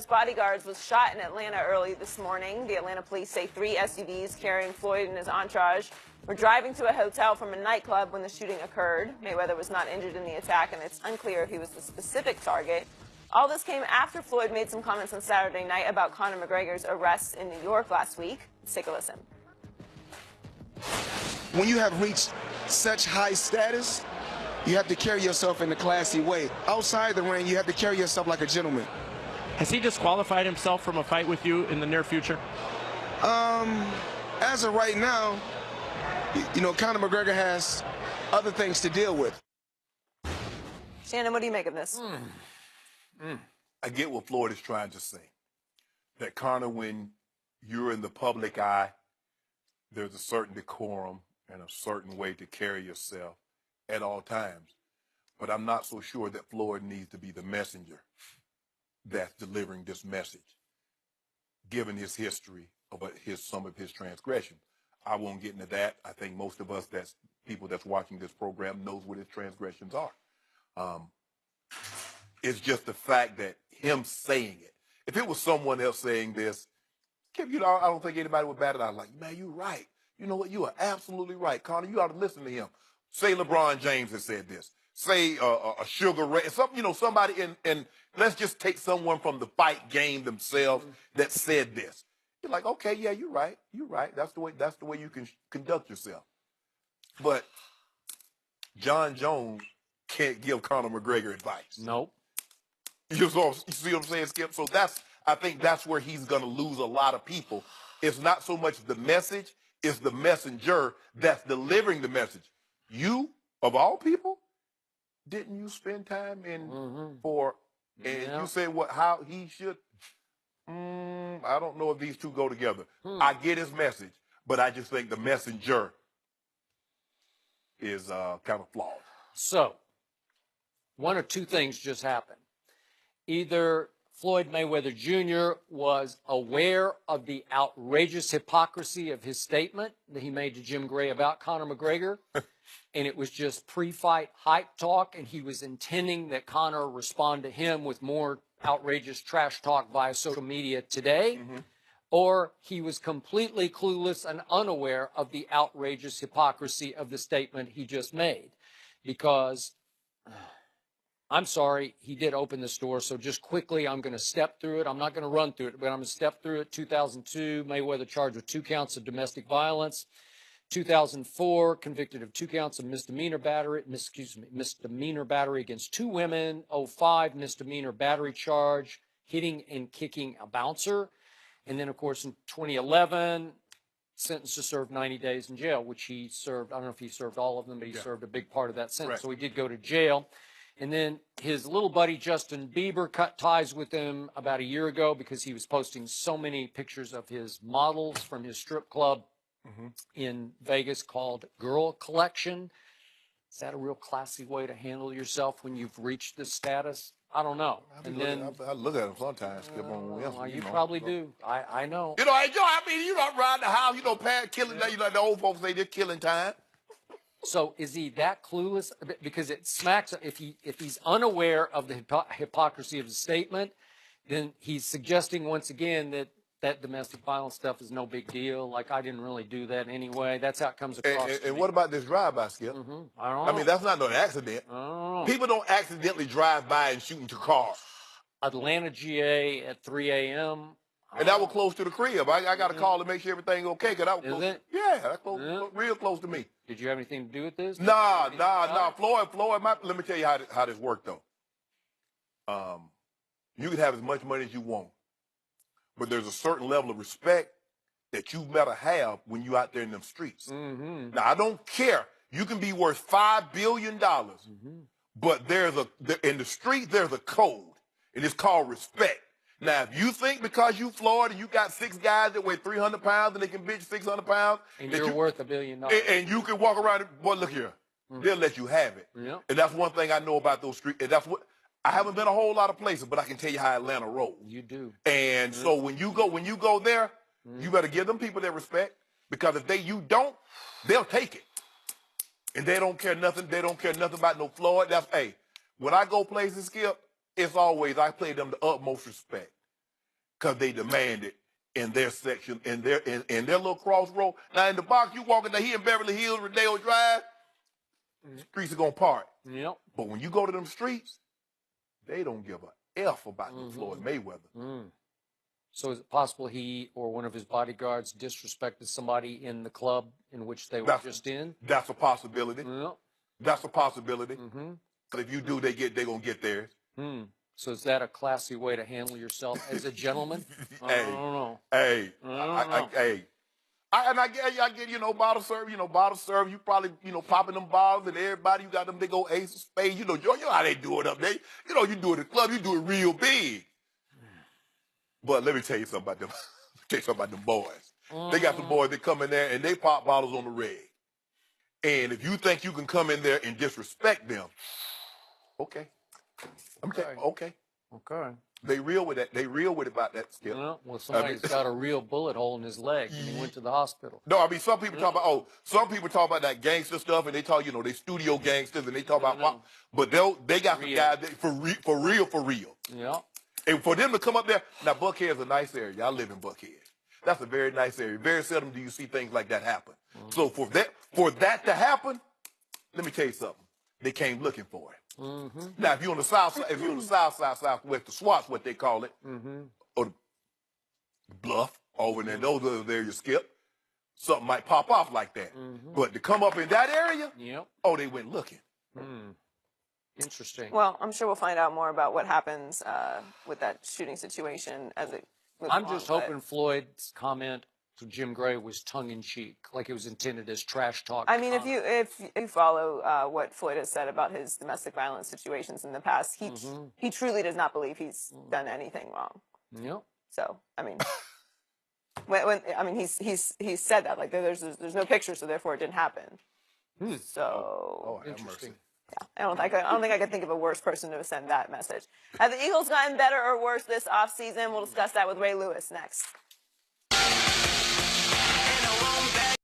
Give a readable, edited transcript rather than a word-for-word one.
Floyd's bodyguards was shot in Atlanta early this morning. The Atlanta police say 3 SUVs carrying Floyd and his entourage were driving to a hotel from a nightclub when the shooting occurred. Mayweather was not injured in the attack, and it's unclear if he was the specific target. All this came after Floyd made some comments on Saturday night about Conor McGregor's arrest in New York last week. Let's take a listen. When you have reached such high status, you have to carry yourself in a classy way. Outside the ring, you have to carry yourself like a gentleman. Has he disqualified himself from a fight with you in the near future? As of right now, you know, Conor McGregor has other things to deal with. Shannon, what do you make of this? I get what Floyd is trying to say. That Conor, when you're in the public eye, there's a certain decorum and a certain way to carry yourself at all times. But I'm not so sure that Floyd needs to be the messenger that's delivering this message, given his history of some of his transgressions. I won't get into that. I think most of us, that's people that's watching this program, knows what his transgressions are. It's just the fact that him saying it. If it was someone else saying this, you know, I don't think anybody would bat it out like, man, you're right. You know what? You are absolutely right, Conor. You ought to listen to him. Say LeBron James has said this. Say a Sugar Ray, you know, somebody in let's just take someone from the fight game themselves that said this. You're like, okay, yeah, you're right. You're right. That's the way you can conduct yourself. But John Jones can't give Conor McGregor advice. Nope. You see what I'm saying, Skip? So I think that's where he's going to lose a lot of people. It's not so much the message, it's the messenger that's delivering the message. You, of all people, didn't you spend time and you said how he should? I don't know if these two go together. I get his message, but I just think the messenger is kind of flawed. So, one or two things just happened. Either Floyd Mayweather Jr. was aware of the outrageous hypocrisy of his statement that he made to Jim Gray about Conor McGregor, and it was just pre-fight hype talk, and he was intending that Conor respond to him with more outrageous trash talk via social media today, or he was completely clueless and unaware of the outrageous hypocrisy of the statement he just made. Because I'm sorry, he did open this door, so just quickly, I'm going to step through it. I'm not going to run through it, but I'm going to step through it. 2002, Mayweather charged with 2 counts of domestic violence. 2004, convicted of 2 counts of misdemeanor battery against 2 women. 05, misdemeanor battery charge, hitting and kicking a bouncer. And then, of course, in 2011, sentenced to serve 90 days in jail, which he served. I don't know if he served all of them, but he served a big part of that sentence. Right. So he did go to jail. And then his little buddy Justin Bieber cut ties with him about a year ago because he was posting so many pictures of his models from his strip club in Vegas called Girl Collection. Is that a real classy way to handle yourself when you've reached this status? I don't know. I look at him sometimes. You probably do. I know. You know, I mean, you don't ride the house, you know, killing, you know, the old folks say they're killing time. So is he that clueless? Because it smacks, if he's unaware of the hypocrisy of the statement, then he's suggesting once again that domestic violence stuff is no big deal. Like, I didn't really do that anyway. That's how it comes across. And what about this drive-by, Skip? I don't know. I mean, that's not no accident. I don't know. People don't accidentally drive by and shoot into cars. Atlanta, GA at 3 a.m. And that was close to the crib. I got a call to make sure everything okay. Cause that was Is it? Yeah, that's close, real close to me. Did you have anything to do with this? Nah. Floyd, let me tell you how this worked, though. You can have as much money as you want, but there's a certain level of respect that you better have when you out there in them streets. Now, I don't care. You can be worth $5 billion, but in the street, there's a code, and it's called respect. Now, if you think because you Floyd and you got 6 guys that weigh 300 pounds and they can bench 600 pounds. And you're worth $1 billion. And you can walk around, boy, look here. They'll let you have it. Yep. And that's one thing I know about those streets. And that's what, I haven't been a whole lot of places, but I can tell you how Atlanta rolls. You do. And so when you go there, you better give them people their respect, because if you don't, they'll take it. And they don't care nothing. They don't care nothing about no Floyd. When I go places, Skip, it's always, I pay them the utmost respect. because they demand it in their section, in their little crossroad. Now in the box, you walking there, he in Beverly Hills, Rodeo Drive, streets are gonna part. Yep. But when you go to them streets, they don't give a F about the Floyd Mayweather. So is it possible he or one of his bodyguards disrespected somebody in the club in which they were just in? That's a possibility. Yep. That's a possibility. If you do, they gonna get theirs. So is that a classy way to handle yourself as a gentleman? I don't know. Hey, I I get, bottle serve, you probably, popping them bottles and everybody, you got them big old ace of spades, you know how they do it up there. You do it at the club, you do it real big. But let me tell you something about them. Boys. They got some boys that come in there and they pop bottles on the reg. And if you think you can come in there and disrespect them, okay. Okay. They real with that. They real with about that, Skip. Well, somebody's got a real bullet hole in his leg and he went to the hospital. No, I mean, some people talk about that gangster stuff and they talk, they studio gangsters and they talk about, but they got some guys that for real. Yeah. And for them to come up there, now Buckhead's a nice area. Y'all live in Buckhead. That's a very nice area. Very seldom do you see things like that happen. So for that to happen, let me tell you something. They came looking for it. Now, if you're on the south side, southwest, the SWAT's what they call it, or the bluff over there, those other areas, Skip, something might pop off like that. But to come up in that area, they went looking. Interesting. Well, I'm sure we'll find out more about what happens with that shooting situation as it moves I'm along, just hoping Floyd's comment to Jim Gray was tongue-in-cheek, like it was intended as trash talk. I mean, if you follow what Floyd has said about his domestic violence situations in the past, he truly does not believe he's done anything wrong. Yep. So, I mean, he's said that, like there's no picture, so therefore it didn't happen. So Interesting. yeah, I don't think I could think of a worse person to send that message. Have the Eagles gotten better or worse this offseason? We'll discuss that with Ray Lewis next.